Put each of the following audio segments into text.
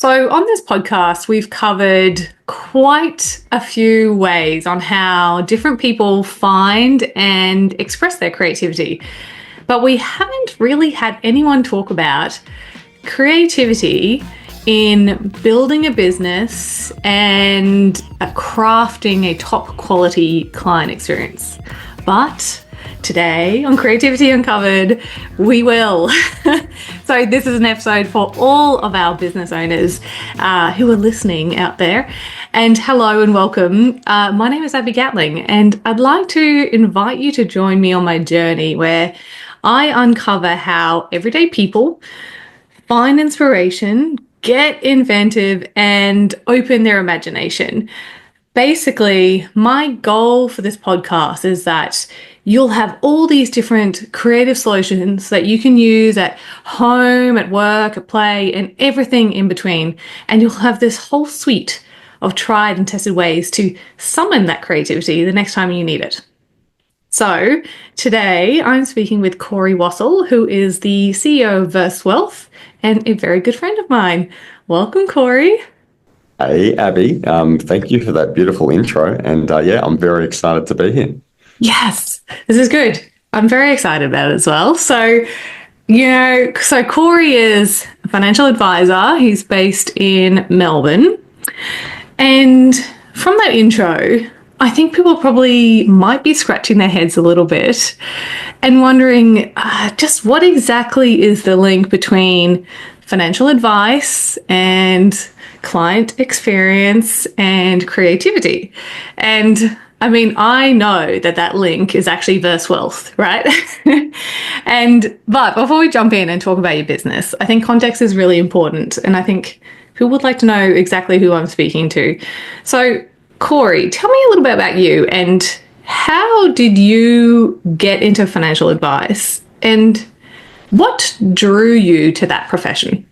So, on this podcast, we've covered quite a few ways on how different people find and express their creativity. But we haven't really had anyone talk about creativity in building a business and crafting a top quality client experience. But today on Creativity Uncovered, we will. So this is an episode for all of our business owners who are listening out there. And hello and welcome. My name is Abi Gatling, and I'd like to invite you to join me on my journey where I uncover how everyday people find inspiration, get inventive, and open their imagination. Basically, my goal for this podcast is that you'll have all these different creative solutions that you can use at home, at work, at play, and everything in between. And you'll have this whole suite of tried and tested ways to summon that creativity the next time you need it. So today I'm speaking with Corey Wastle, who is the CEO of Wastle and a very good friend of mine. Welcome, Corey. Hey, Abby. Thank you for that beautiful intro. And I'm very excited to be here. Yes, this is good. I'm very excited about it as well. So, Corey is a financial advisor. He's based in Melbourne. And from that intro, I think people probably might be scratching their heads a little bit and wondering just what exactly is the link between financial advice and client experience and creativity. And I mean, I know that link is actually Wealth, right? But before we jump in and talk about your business, I think context is really important. And I think people would like to know exactly who I'm speaking to. So Corey, tell me a little bit about you and how did you get into financial advice and what drew you to that profession?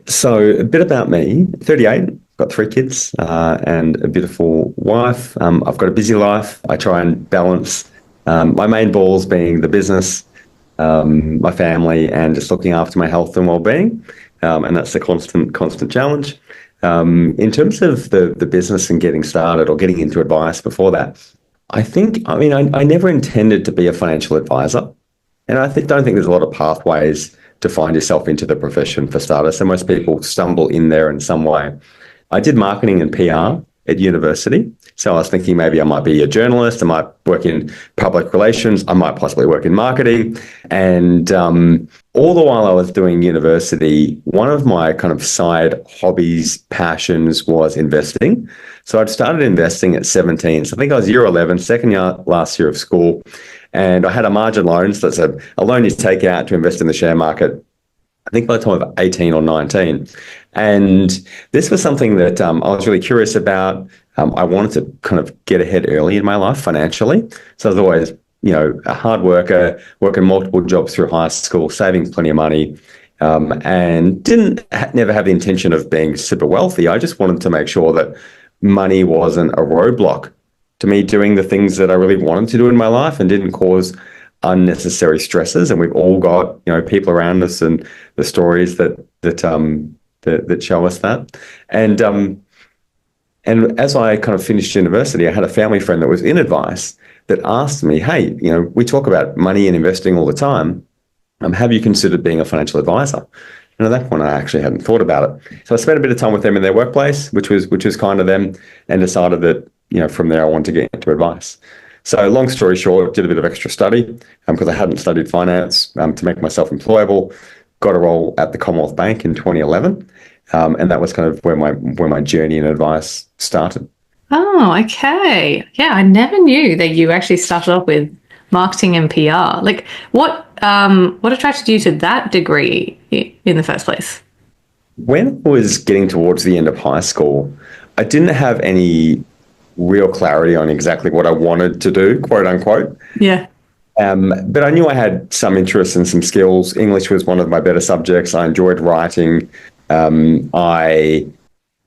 So a bit about me, 38, got 3 kids and a beautiful wife. I've got a busy life. I try and balance my main balls being the business, my family, and just looking after my health and well-being. And that's the constant challenge. In terms of the business and getting started or getting into advice before that, I never intended to be a financial advisor. And don't think there's a lot of pathways to find yourself into the profession for starters. So most people stumble in there in some way. I did marketing and PR at university. So I was thinking maybe I might be a journalist, I might work in public relations, I might possibly work in marketing. And all the while I was doing university, one of my kind of side hobbies, passions was investing. So I'd started investing at 17. So I think I was year 11, last year of school. And I had a margin loan. So that's a loan you take out to invest in the share market, I think by the time of 18 or 19. And this was something that I was really curious about. I wanted to kind of get ahead early in my life financially. So I was always, a hard worker, working multiple jobs through high school, saving plenty of money, and never have the intention of being super wealthy. I just wanted to make sure that money wasn't a roadblock to me doing the things that I really wanted to do in my life and didn't cause unnecessary stresses. And we've all got, people around us and the stories that show us that. And as I kind of finished university, I had a family friend that was in advice that asked me, hey, we talk about money and investing all the time. Have you considered being a financial advisor? And at that point, I actually hadn't thought about it. So I spent a bit of time with them in their workplace, which was kind of them, and decided that, from there I wanted to get into advice. So long story short, did a bit of extra study because I hadn't studied finance to make myself employable. Got a role at the Commonwealth Bank in 2011. And that was kind of where my journey in advice started. Oh, okay. Yeah, I never knew that you actually started off with marketing and PR. Like, what attracted you to that degree in the first place? When I was getting towards the end of high school, I didn't have any real clarity on exactly what I wanted to do, quote unquote. Yeah. But I knew I had some interest and some skills. English was one of my better subjects. I enjoyed writing. I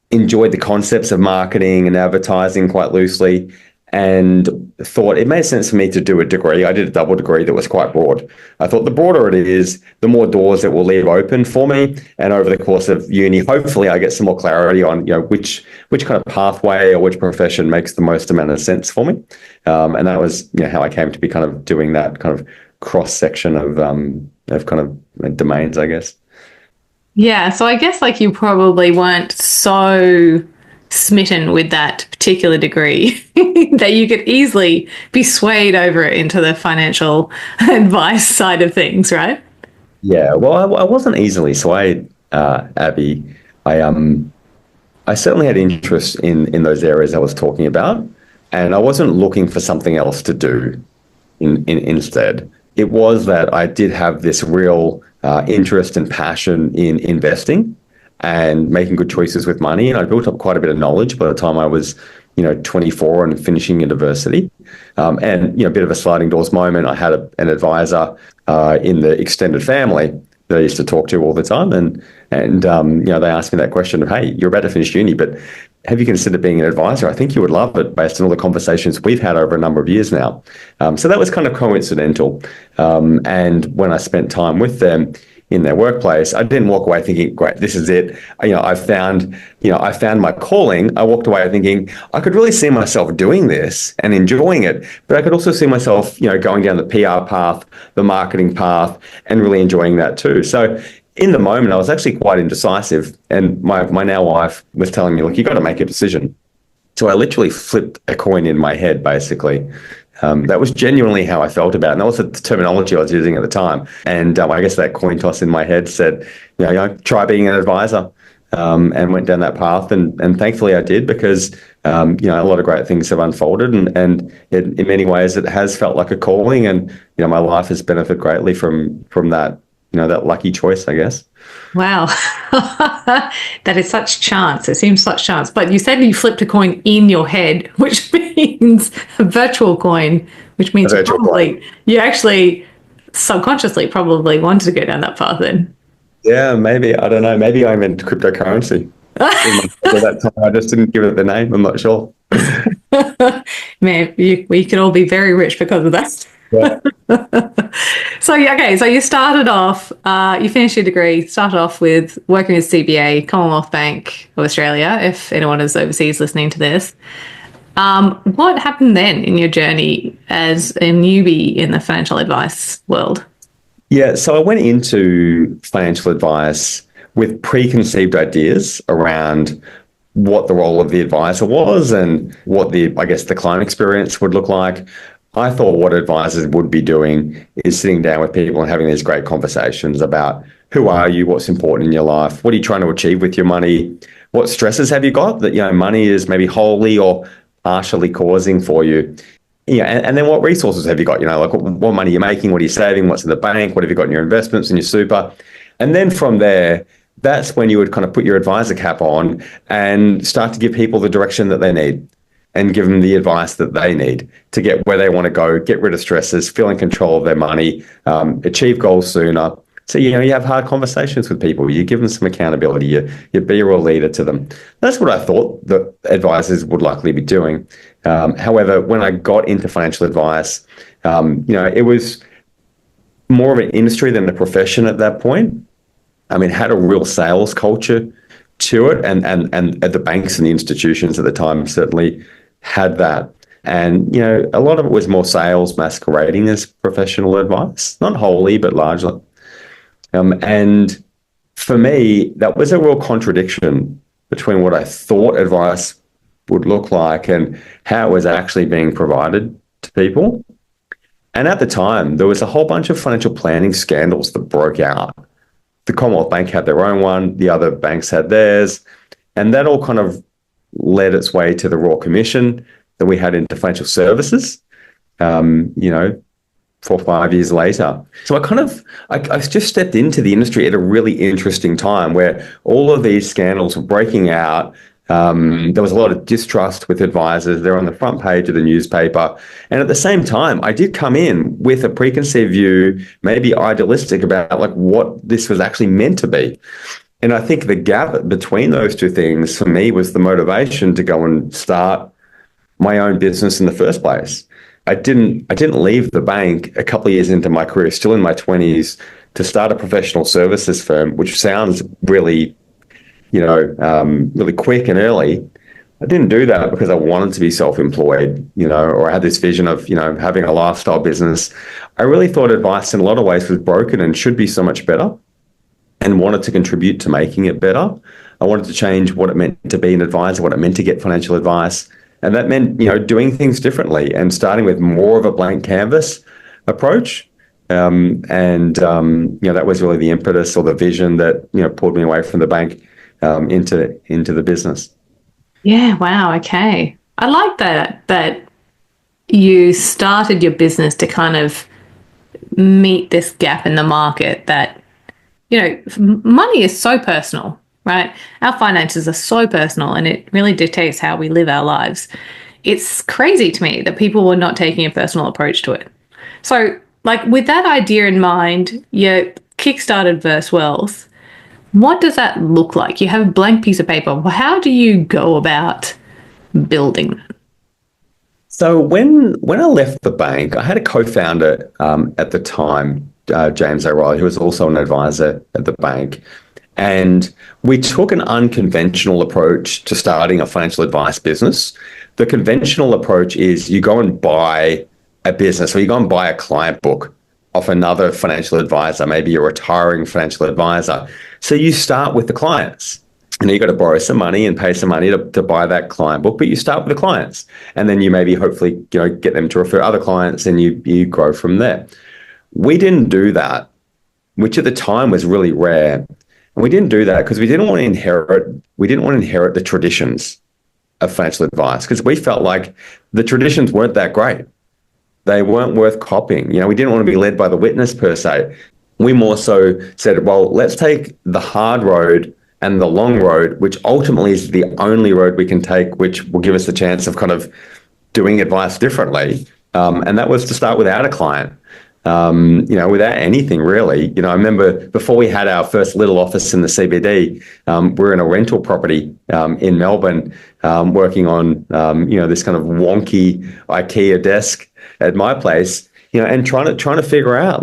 enjoyed the concepts of marketing and advertising quite loosely. and thought it made sense for me to do a degree. I did a double degree that was quite broad. I thought the broader it is, the more doors it will leave open for me. And over the course of uni, hopefully I get some more clarity on, which kind of pathway or which profession makes the most amount of sense for me. And that was, how I came to be kind of doing that kind of cross section of kind of domains, I guess. Yeah, so I guess like you probably weren't so smitten with that particular degree that you could easily be swayed over into the financial advice side of things, right? Yeah, well, I wasn't easily swayed, Abby. I certainly had interest in those areas I was talking about, and I wasn't looking for something else to do instead. It was that I did have this real interest and passion in investing and making good choices with money, and I built up quite a bit of knowledge by the time I was, 24 and finishing university. And a bit of a sliding doors moment. I had an advisor in the extended family that I used to talk to all the time, and they asked me that question of, hey, you're about to finish uni, but have you considered being an advisor? I think you would love it based on all the conversations we've had over a number of years now. So that was kind of coincidental. And when I spent time with them in their workplace, I didn't walk away thinking, great, this is it. I found my calling. I walked away thinking I could really see myself doing this and enjoying it, but I could also see myself, going down the PR path, the marketing path, and really enjoying that too. So in the moment, I was actually quite indecisive, and my now wife was telling me, look, you got to make a decision. So I literally flipped a coin in my head, basically. That was genuinely how I felt about it. And that was the terminology I was using at the time. And I guess that coin toss in my head said, try being an advisor, and went down that path. And thankfully I did, because, a lot of great things have unfolded, and in many ways it has felt like a calling, and, my life has benefited greatly from that, that lucky choice, I guess. Wow. That is such chance. It seems such chance. But you said you flipped a coin in your head, which means a virtual coin, which means you actually subconsciously probably wanted to go down that path then. Yeah, maybe. I don't know. Maybe I'm into cryptocurrency. At that time, I just didn't give it the name. I'm not sure. Man, we could all be very rich because of that. Yeah. So you started off, you finished your degree, started off with working with CBA, Commonwealth Bank of Australia, if anyone is overseas listening to this. What happened then in your journey as a newbie in the financial advice world? Yeah, so I went into financial advice with preconceived ideas around what the role of the advisor was and what the client experience would look like. I thought what advisors would be doing is sitting down with people and having these great conversations about who are you, what's important in your life, what are you trying to achieve with your money, what stresses have you got that money is maybe wholly or partially causing for you. And then what resources have you got? Like what money you're making, what are you saving, what's in the bank, what have you got in your investments and your super? And then from there, that's when you would kind of put your advisor cap on and start to give people the direction that they need and give them the advice that they need to get where they want to go, get rid of stresses, feel in control of their money, achieve goals sooner. So, you have hard conversations with people. You give them some accountability. You be a real leader to them. That's what I thought that advisors would likely be doing. However, when I got into financial advice, it was more of an industry than a profession at that point. I mean, it had a real sales culture to it, and at the banks and the institutions at the time certainly had that. And, a lot of it was more sales masquerading as professional advice, not wholly, but largely. And for me, that was a real contradiction between what I thought advice would look like and how it was actually being provided to people. And at the time, there was a whole bunch of financial planning scandals that broke out. The Commonwealth Bank had their own one, the other banks had theirs, and that all kind of led its way to the Royal Commission that we had into financial services, 4 or 5 years later. So I just stepped into the industry at a really interesting time where all of these scandals were breaking out. There was a lot of distrust with advisors. They're on the front page of the newspaper. And at the same time, I did come in with a preconceived view, maybe idealistic about like what this was actually meant to be. And I think the gap between those two things for me was the motivation to go and start my own business in the first place. I didn't leave the bank a couple of years into my career, still in my 20s, to start a professional services firm, which sounds really, really quick and early. I didn't do that because I wanted to be self-employed, or I had this vision of, having a lifestyle business. I really thought advice in a lot of ways was broken and should be so much better, and wanted to contribute to making it better. I wanted to change what it meant to be an advisor, what it meant to get financial advice. And that meant, doing things differently and starting with more of a blank canvas approach. That was really the impetus or the vision that, pulled me away from the bank into the business. Yeah, wow, okay. I like that you started your business to kind of meet this gap in the market that, money is so personal, right? Our finances are so personal and it really dictates how we live our lives. It's crazy to me that people were not taking a personal approach to it. So, like, with that idea in mind, you kickstarted Verse Wealth. What does that look like? You have a blank piece of paper. How do you go about building that? So when I left the bank, I had a co-founder at the time, James O'Reilly, who was also an advisor at the bank. And we took an unconventional approach to starting a financial advice business. The conventional approach is you go and buy a business, or you go and buy a client book of another financial advisor, maybe a retiring financial advisor. So you start with the clients. And you've got to borrow some money and pay some money to buy that client book, but you start with the clients. And then you maybe hopefully get them to refer other clients, and you grow from there. We didn't do that, which at the time was really rare. And we didn't do that because we didn't want to inherit the traditions of financial advice, because we felt like the traditions weren't that great. They weren't worth copying. We didn't want to be led by the witness per se. We more so said, well, let's take the hard road and the long road, which ultimately is the only road we can take, which will give us the chance of kind of doing advice differently. And that was to start without a client, without anything really. I remember before we had our first little office in the CBD, we were in a rental property in Melbourne, working on, this kind of wonky IKEA desk at my place. And trying to figure out,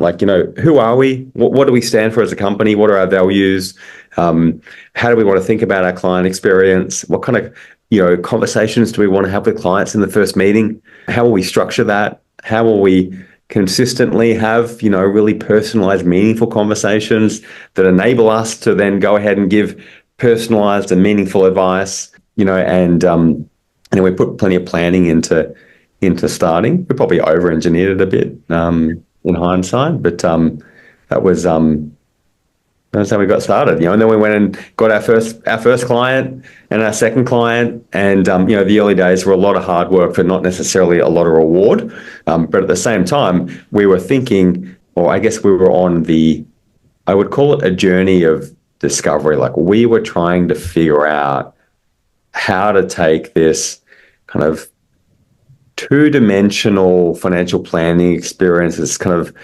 who are we? What do we stand for as a company? What are our values? How do we want to think about our client experience? What kind of, conversations do we want to have with clients in the first meeting? How will we structure that? How will we consistently have, really personalized, meaningful conversations that enable us to then go ahead and give personalized and meaningful advice, and we put plenty of planning into starting. We probably over-engineered it a bit in hindsight, but that's how we got started. And then we went and got our first client and our second client, and the early days were a lot of hard work for not necessarily a lot of reward, but at the same time we were thinking, or I guess we were on I would call it a journey of discovery. Like, we were trying to figure out how to take this kind of two-dimensional financial planning experience that's kind of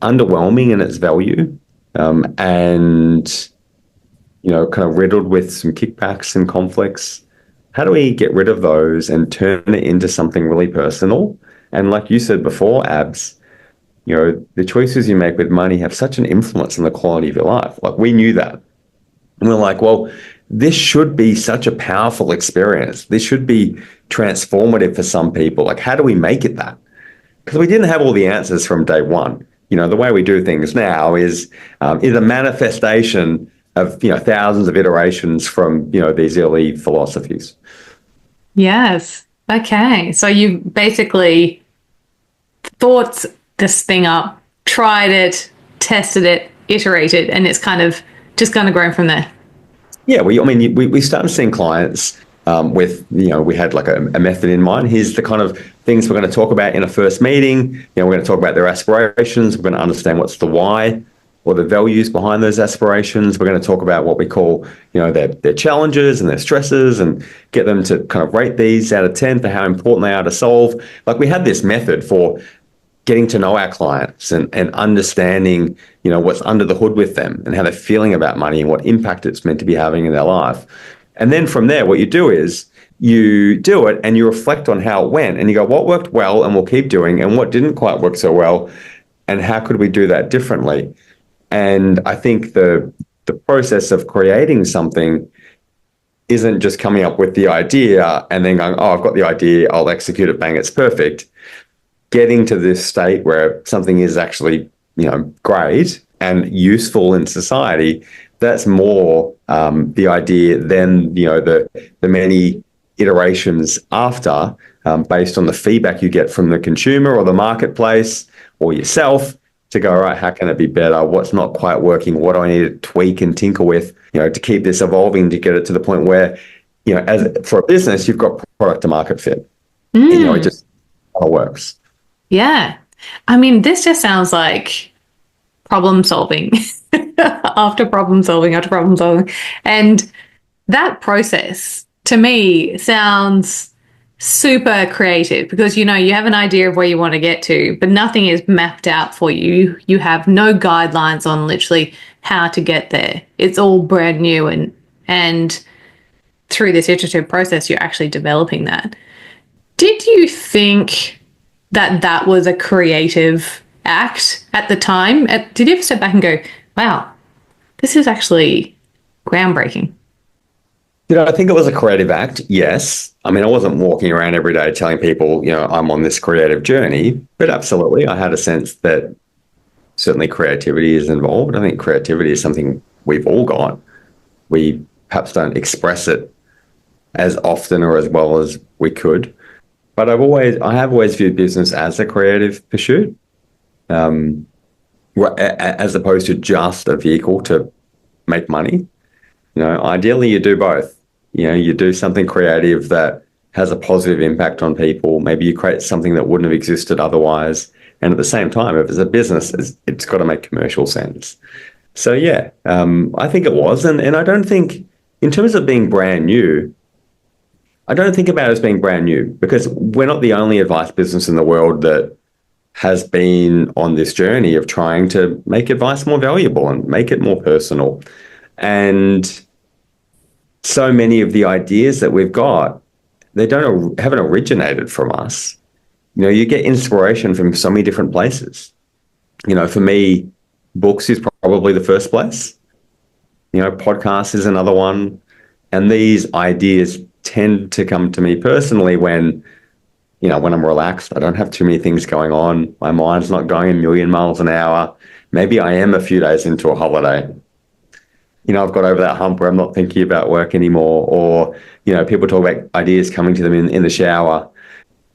underwhelming in its value, and kind of riddled with some kickbacks and conflicts. How do we get rid of those and turn it into something really personal? And like you said before, Abs, the choices you make with money have such an influence on the quality of your life. Like, we knew that. And we're like, well, this should be such a powerful experience. This should be transformative for some people. Like, how do we make it that? Because we didn't have all the answers from day one. The way we do things now is a manifestation of, thousands of iterations from, these early philosophies. Yes. Okay. So you basically thought this thing up, tried it, tested it, iterated, and it's kind of just going to grow from there. Yeah, we started seeing clients with, we had like a method in mind. Here's the kind of things we're going to talk about in a first meeting. We're going to talk about their aspirations. We're going to understand what's the why or the values behind those aspirations. We're going to talk about what we call, their challenges and their stresses, and get them to kind of rate these out of 10 for how important they are to solve. Like, we had this method for getting to know our clients and understanding, what's under the hood with them and how they're feeling about money and what impact it's meant to be having in their life. And then from there, what you do is you do it and you reflect on how it went and you go, what worked well and we'll keep doing, and what didn't quite work so well, and how could we do that differently? And I think the process of creating something isn't just coming up with the idea and then going, oh, I've got the idea, I'll execute it, bang, it's perfect. Getting to this state where something is actually, great and useful in society, that's more the idea than, the many iterations after, based on the feedback you get from the consumer or the marketplace or yourself, to go, all right, how can it be better? What's not quite working? What do I need to tweak and tinker with, to keep this evolving, to get it to the point where, as for a business, you've got product to market fit. It just all works. Yeah. I mean, this just sounds like problem solving after problem solving after problem solving. And that process to me sounds super creative because, you have an idea of where you want to get to, but nothing is mapped out for you. You have no guidelines on literally how to get there. It's all brand new. And through this iterative process, you're actually developing that. Did you think that was a creative act at the time? Did you ever step back and go, wow, this is actually groundbreaking? I think it was a creative act? Yes. I mean, I wasn't walking around every day telling people, I'm on this creative journey, but absolutely, I had a sense that certainly creativity is involved. I think creativity is something we've all got. We perhaps don't express it as often or as well as we could. But I have always viewed business as a creative pursuit, as opposed to just a vehicle to make money. Ideally you do both. You do something creative that has a positive impact on people. Maybe you create something that wouldn't have existed otherwise. And at the same time, if it's a business, it's got to make commercial sense. So yeah, I think it was. And I don't think, in terms of being brand new, I don't think about it as being brand new, because we're not the only advice business in the world that has been on this journey of trying to make advice more valuable and make it more personal. And so many of the ideas that we've got, they haven't originated from us. You get inspiration from so many different places. For me, books is probably the first place. Podcasts is another one. And these ideas tend to come to me personally when I'm relaxed. I don't have too many things going on. My mind's not going a million miles an hour. Maybe I am a few days into a holiday. I've got over that hump where I'm not thinking about work anymore, or, people talk about ideas coming to them in the shower.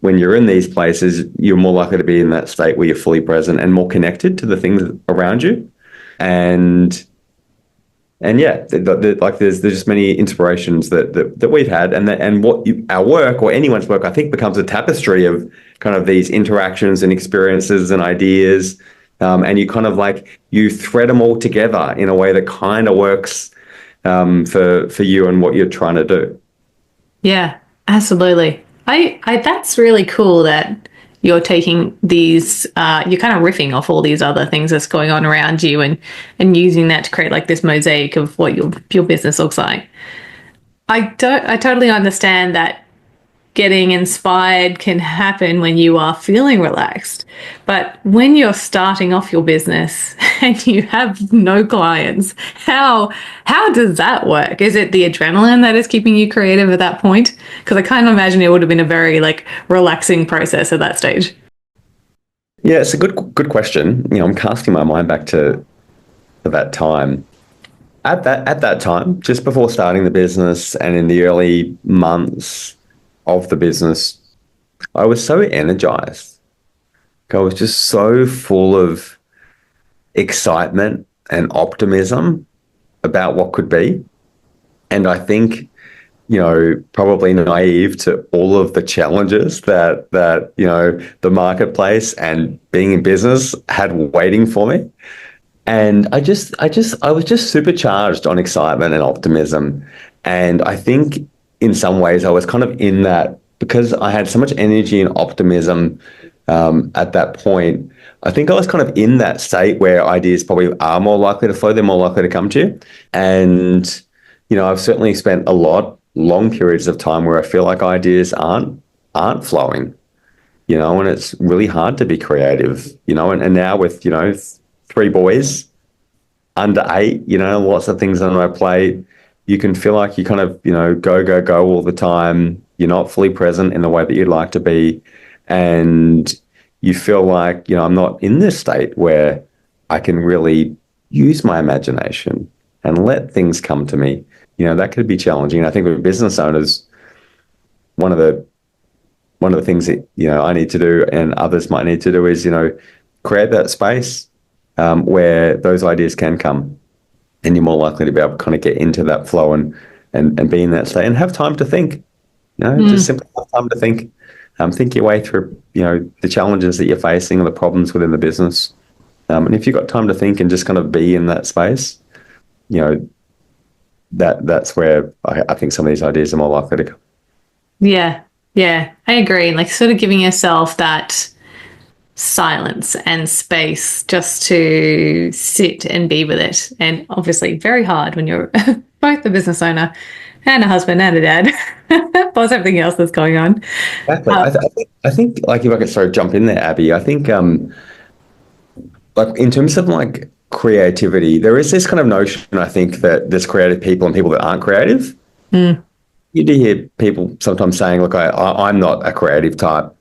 When you're in these places, you're more likely to be in that state where you're fully present and more connected to the things around you. And yeah, there's just many inspirations that we've had, and our work, or anyone's work, I think, becomes a tapestry of kind of these interactions and experiences and ideas. And you kind of you thread them all together in a way that kind of works for you and what you're trying to do. Yeah, absolutely. I that's really cool that you're taking these, you're kind of riffing off all these other things that's going on around you and using that to create this mosaic of what your business looks like. I totally understand that getting inspired can happen when you are feeling relaxed. But when you're starting off your business and you have no clients, how does that work? Is it the adrenaline that is keeping you creative at that point? Because I kind of imagine it would have been a very relaxing process at that stage. Yeah, it's a good question. I'm casting my mind back to that time. At that time, just before starting the business and in the early months of the business, I was so energized. I was just so full of excitement and optimism about what could be. And I think, probably naive to all of the challenges that the marketplace and being in business had waiting for me. And I was just supercharged on excitement and optimism. And I think in some ways I was kind of in that, because I had so much energy and optimism at that point. I think I was kind of in that state where ideas probably are more likely to flow, they're more likely to come to you. And, I've certainly spent a lot long periods of time where I feel like ideas aren't flowing, and it's really hard to be creative, and now with, three boys under eight, lots of things on my plate, you can feel like you kind of, go, go, go all the time. You're not fully present in the way that you'd like to be. And you feel like, I'm not in this state where I can really use my imagination and let things come to me. That could be challenging. I think with business owners, one of the things that, I need to do and others might need to do is, create that space where those ideas can come, and you're more likely to be able to kind of get into that flow and be in that state and have time to think, just simply have time to think, think your way through, the challenges that you're facing and the problems within the business. And if you've got time to think and just kind of be in that space, that's where I think some of these ideas are more likely to come. Yeah. Yeah, I agree. Like sort of giving yourself that silence and space just to sit and be with it. And obviously very hard when you're both a business owner and a husband and a dad, plus everything else that's going on. Exactly. I think like if I could sort of jump in there, Abby, I think like in terms of like creativity, there is this kind of notion, I think, that there's creative people and people that aren't creative. You do hear people sometimes saying, look, I'm not a creative type.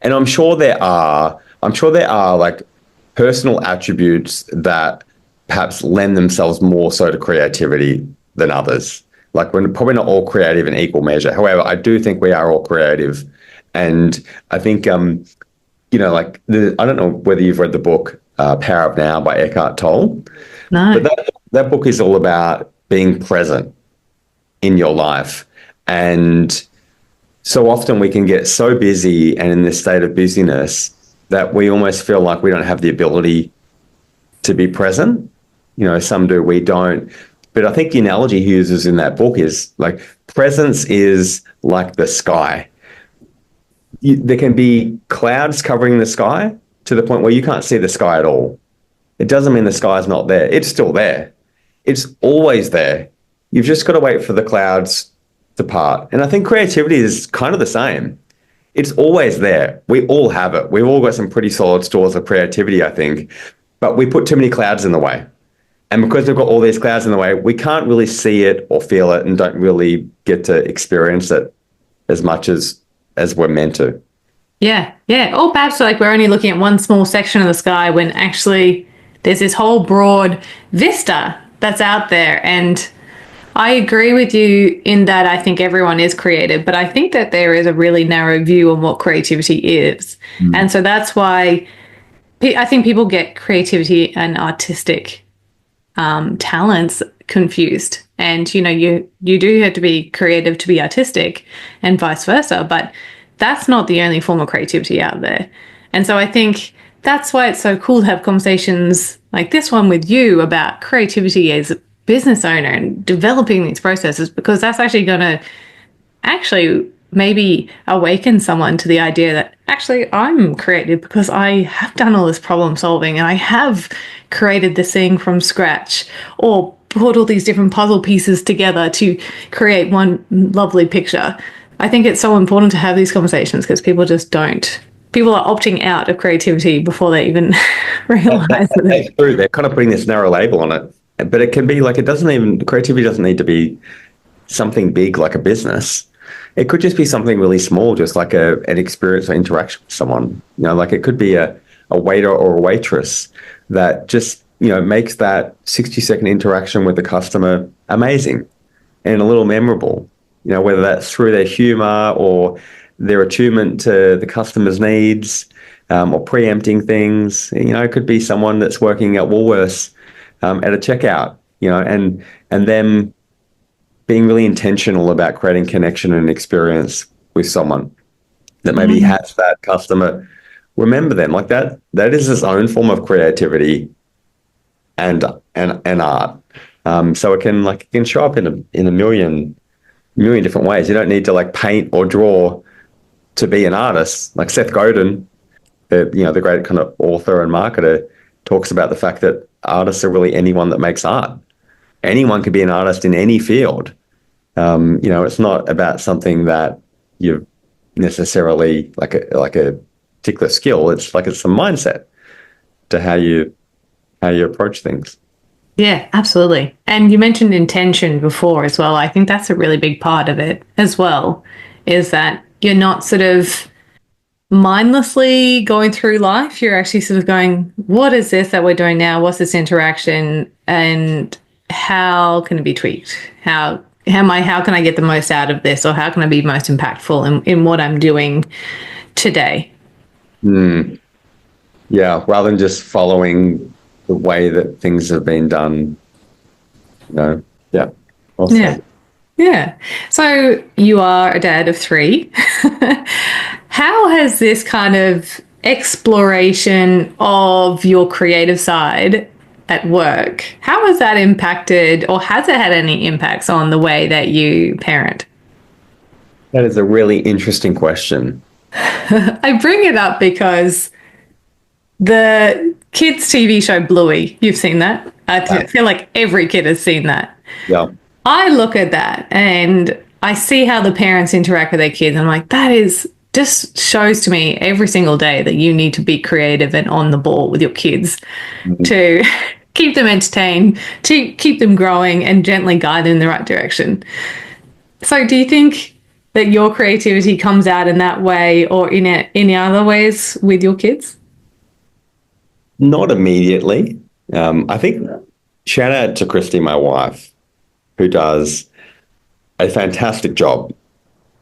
And I'm sure there are like personal attributes that perhaps lend themselves more so to creativity than others. Like we're probably not all creative in equal measure. However, I do think we are all creative. And I think, like I don't know whether you've read the book Power of Now by Eckhart Tolle. No. But that book is all about being present in your life. And so often we can get so busy and in this state of busyness that we almost feel like we don't have the ability to be present. Some do, we don't. But I think the analogy he uses in that book is like presence is like the sky. There can be clouds covering the sky to the point where you can't see the sky at all. It doesn't mean the sky's not there. It's still there. It's always there. You've just got to wait for the clouds to part. And I think creativity is kind of the same. It's always there. We all have it. We've all got some pretty solid stores of creativity, I think, but we put too many clouds in the way. And because we've got all these clouds in the way, we can't really see it or feel it and don't really get to experience it as much as we're meant to. Yeah, yeah. Or perhaps like we're only looking at one small section of the sky when actually there's this whole broad vista that's out there. And I agree with you in that I think everyone is creative, but I think that there is a really narrow view on what creativity is. And so that's why I think people get creativity and artistic talents confused. And, you do have to be creative to be artistic and vice versa, but that's not the only form of creativity out there. And so I think that's why it's so cool to have conversations like this one with you about creativity as a business owner and developing these processes, because that's actually going to maybe awaken someone to the idea that actually I'm creative because I have done all this problem solving and I have created this thing from scratch or put all these different puzzle pieces together to create one lovely picture. I think it's so important to have these conversations because people just don't. People are opting out of creativity before they even realize that. That's true. They're kind of putting this narrow label on it. But it can be like, creativity doesn't need to be something big like a business. It could just be something really small, just like an experience or interaction with someone. Like it could be a waiter or a waitress that just, makes that 60-second interaction with the customer amazing and a little memorable, whether that's through their humor or their attunement to the customer's needs, or preempting things. It could be someone that's working at Woolworths at a checkout, and them being really intentional about creating connection and experience with someone that maybe has that customer remember them. Like that is its own form of creativity and art. So it can show up in a million different ways. You don't need to like paint or draw to be an artist. Like Seth Godin, the great kind of author and marketer, talks about the fact that artists are really anyone that makes art. Anyone can be an artist in any field. It's not about something that you've necessarily like a particular skill. It's like it's a mindset to how you approach things. Yeah, absolutely. And you mentioned intention before as well. I think that's a really big part of it as well, is that you're not sort of mindlessly going through life. You're actually sort of going, what is this that we're doing now? What's this interaction? And how can it be tweaked? How can I get the most out of this? Or how can I be most impactful in what I'm doing today? Mm, yeah, rather than just following the way that things have been done, yeah, well Yeah. said. Yeah. So you are a dad of three. How has this kind of exploration of your creative side at work, how has that impacted or has it had any impacts on the way that you parent? That is a really interesting question. I bring it up because the kids' TV show Bluey, you've seen that. Yeah, I feel like every kid has seen that. yeah. I look at that and I see how the parents interact with their kids. And I'm like, that is just shows to me every single day that you need to be creative and on the ball with your kids Mhm. to keep them entertained, to keep them growing and gently guide them in the right direction. So, do you think that your creativity comes out in that way or in any other ways with your kids? Not immediately. I think shout out to Christy, my wife, who does a fantastic job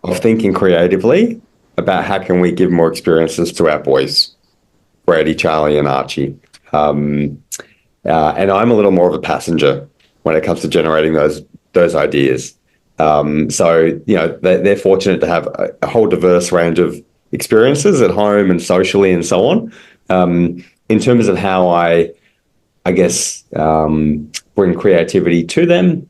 of thinking creatively about how can we give more experiences to our boys, Brady, Charlie, and Archie. And I'm a little more of a passenger when it comes to generating those ideas. So they're fortunate to have a whole diverse range of experiences at home and socially and so on. In terms of how I guess bring creativity to them.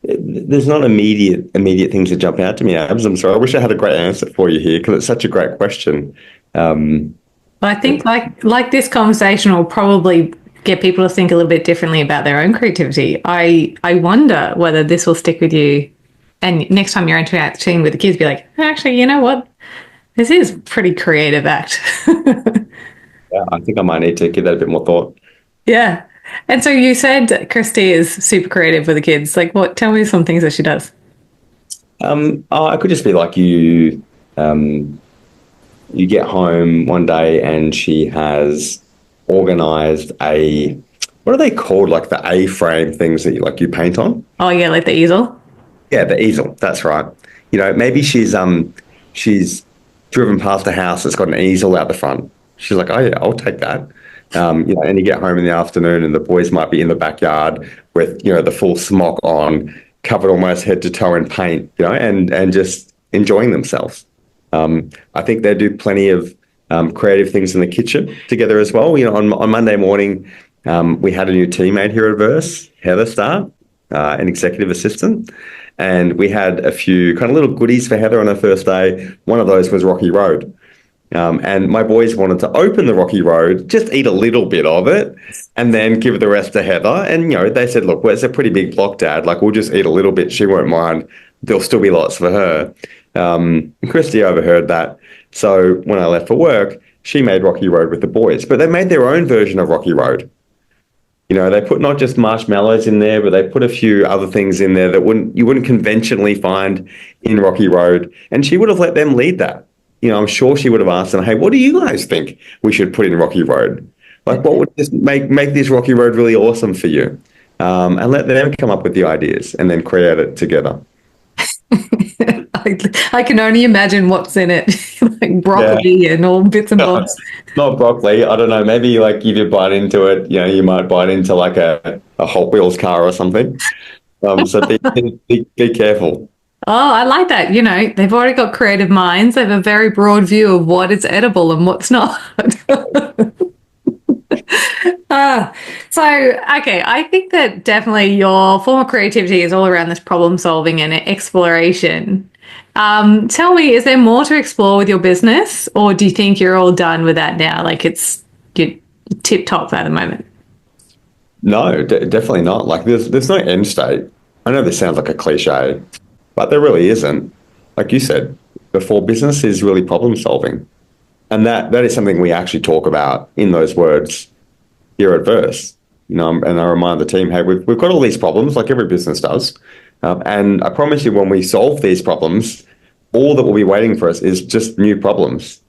There's not immediate things that jump out to me, Abs. I'm sorry. I wish I had a great answer for you here because it's such a great question. But I think like this conversation will probably get people to think a little bit differently about their own creativity. I wonder whether this will stick with you, and next time you're interacting with the kids, be like, actually, you know what? This is a pretty creative act. Yeah, I think I might need to give that a bit more thought. Yeah. And so you said Christy is super creative with the kids. Like, what? Tell me some things that she does. I could just be like you. You get home one day and she has organized what are they called? Like the A-frame things that you paint on? Oh yeah, like the easel. Yeah, the easel. That's right. Maybe she's driven past a house that's got an easel out the front. She's like, oh yeah, I'll take that. And you get home in the afternoon and the boys might be in the backyard with, the full smock on, covered almost head to toe in paint, and just enjoying themselves. I think they do plenty of creative things in the kitchen together as well. On Monday morning, we had a new teammate here at Verse, Heather Starr, an executive assistant. And we had a few kind of little goodies for Heather on her first day. One of those was Rocky Road. And my boys wanted to open the Rocky Road, just eat a little bit of it, and then give the rest to Heather. And, they said, look, well, it's a pretty big block, Dad. Like, we'll just eat a little bit. She won't mind. There'll still be lots for her. Christy overheard that. So when I left for work, she made Rocky Road with the boys. But they made their own version of Rocky Road. They put not just marshmallows in there, but they put a few other things in there that you wouldn't conventionally find in Rocky Road. And she would have let them lead that. I'm sure she would have asked them, hey, what do you guys think we should put in Rocky Road? Like, what would just make this Rocky Road really awesome for you? And let them come up with the ideas and then create it together. I can only imagine what's in it, like Yeah. broccoli and all bits and bobs. Not broccoli. I don't know. Maybe like if you bite into it, you might bite into like a Hot Wheels car or something. So be careful. Oh, I like that. They've already got creative minds. They have a very broad view of what is edible and what's not. Okay, I think that definitely your form of creativity is all around this problem solving and exploration. Tell me, is there more to explore with your business, or do you think you're all done with that now? Like you're tip top at the moment? No, definitely not. Like there's no end state. I know this sounds like a cliche, but there really isn't. Like you said before, business is really problem solving. And that is something we actually talk about in those words here at Verse. And I remind the team, hey, we've got all these problems, like every business does. And I promise you, when we solve these problems, all that will be waiting for us is just new problems.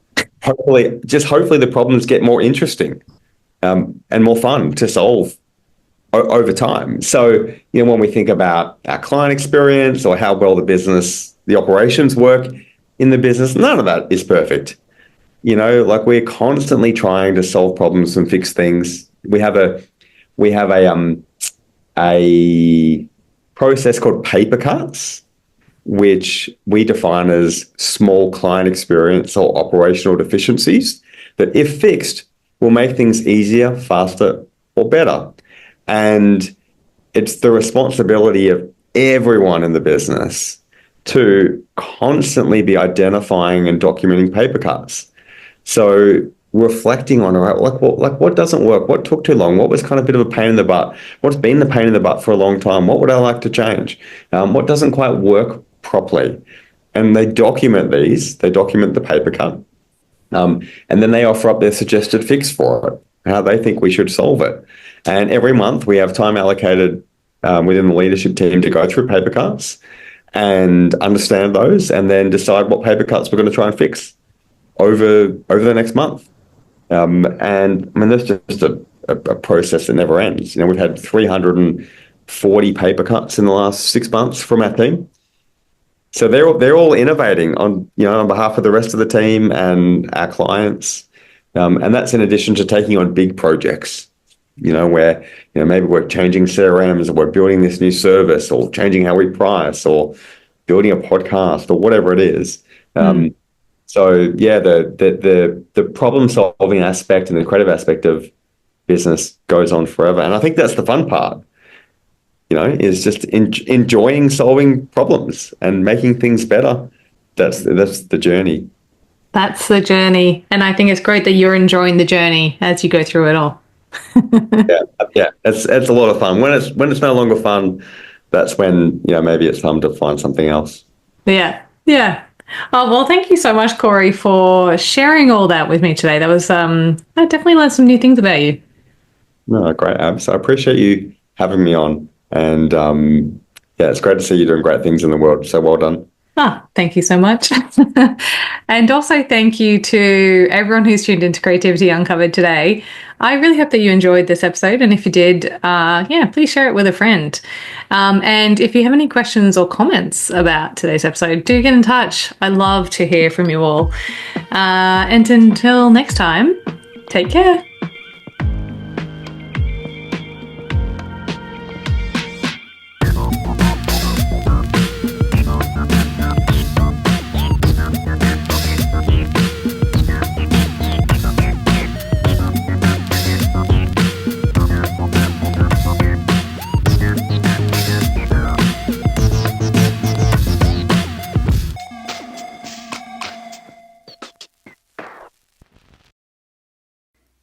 Hopefully the problems get more interesting and more fun to solve over time. So, when we think about our client experience or how well the operations work in the business, none of that is perfect. Like we're constantly trying to solve problems and fix things. We have a process called paper cuts, which we define as small client experience or operational deficiencies that, if fixed, will make things easier, faster, or better. And it's the responsibility of everyone in the business to constantly be identifying and documenting paper cuts. So reflecting on, all right, what doesn't work? What took too long? What was kind of a bit of a pain in the butt? What's been the pain in the butt for a long time? What would I like to change? What doesn't quite work properly? And they document these. They document the paper cut, and then they offer up their suggested fix for it, how they think we should solve it. And every month we have time allocated within the leadership team to go through paper cuts and understand those, and then decide what paper cuts we're going to try and fix over the next month. And I mean, that's just a process that never ends. We've had 340 paper cuts in the last 6 months from our team. So they're all innovating on behalf of the rest of the team and our clients, and that's in addition to taking on big projects. Where maybe we're changing CRMs, or we're building this new service, or changing how we price, or building a podcast, or whatever it is. So yeah, the problem solving aspect and the creative aspect of business goes on forever, and I think that's the fun part. Is just enjoying solving problems and making things better. That's the journey. That's the journey. And I think it's great that you're enjoying the journey as you go through it all. Yeah, it's a lot of fun. When it's no longer fun, that's when maybe it's time to find something else. Yeah. Yeah. Oh, well, thank you so much, Corey, for sharing all that with me today. That was, I definitely learned some new things about you. No, great, Ab. So I appreciate you having me on, and yeah, it's great to see you doing great things in the world. So well done. Ah, thank you so much. And also thank you to everyone who's tuned into Creativity Uncovered today. I really hope that you enjoyed this episode. And if you did, yeah, please share it with a friend. And if you have any questions or comments about today's episode, do get in touch. I love to hear from you all. And until next time, take care.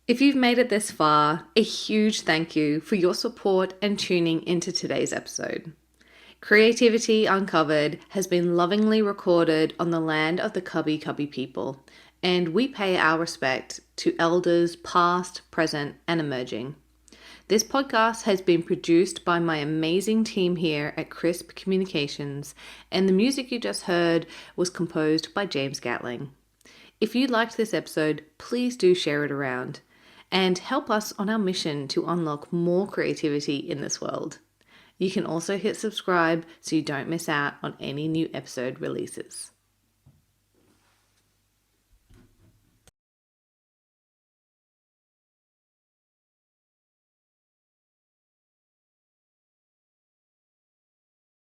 If you've made it this far, a huge thank you for your support and tuning into today's episode. Creativity Uncovered has been lovingly recorded on the land of the Cubby Cubby people, and we pay our respect to elders past, present, and emerging. This podcast has been produced by my amazing team here at Crisp Communications, and the music you just heard was composed by James Gatling. If you liked this episode, please do share it around and help us on our mission to unlock more creativity in this world. You can also hit subscribe so you don't miss out on any new episode releases.